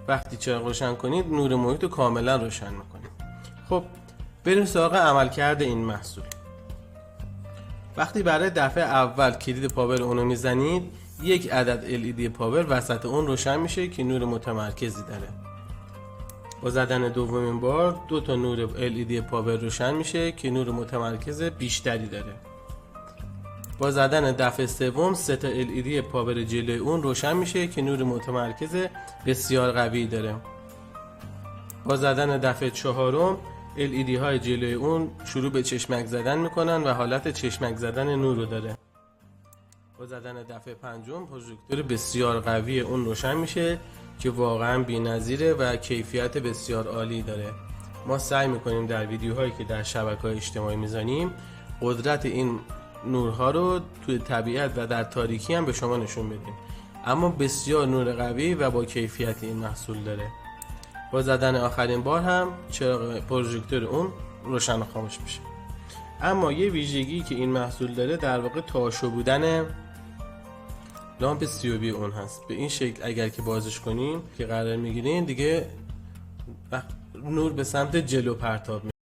وقتی چراغ روشن کنید نور محیط رو کاملا روشن میکنید. خب بریم سراغ عملکرد این محصول. وقتی برای دفعه اول کلید پاور اونو میزنید، یک عدد LED پاور وسط اون روشن میشه که نور متمرکزی داره. با زدن دومین بار 2 تا نور LED پاور روشن میشه که نور متمرکز بیشتری داره. با زدن دفعه سوم 3 تا LED پاور جلوی اون روشن میشه که نور متمرکز بسیار قوی داره. با زدن دفعه چهارم LED های جلوی اون شروع به چشمک زدن میکنن و حالت چشمک زدن نور رو داره. با زدن دفعه پنجم پروژکتور بسیار قوی اون روشن میشه که واقعا بی‌نظیره و کیفیت بسیار عالی داره. ما سعی میکنیم در ویدیوهایی که در شبکه‌های اجتماعی میزنیم قدرت این نورها رو توی طبیعت و در تاریکی هم به شما نشون بدیم، اما بسیار نور قوی و با کیفیت این محصول داره. با زدن آخرین بار هم چراغ پروژکتور اون روشن و خاموش میشه. اما یه ویژگی که این محصول داره در واقع تاشو بودن لامپ COB اون هست. به این شکل اگر که بازش کنیم که قرار میگیرین دیگه نور به سمت جلو پرتاب میشه.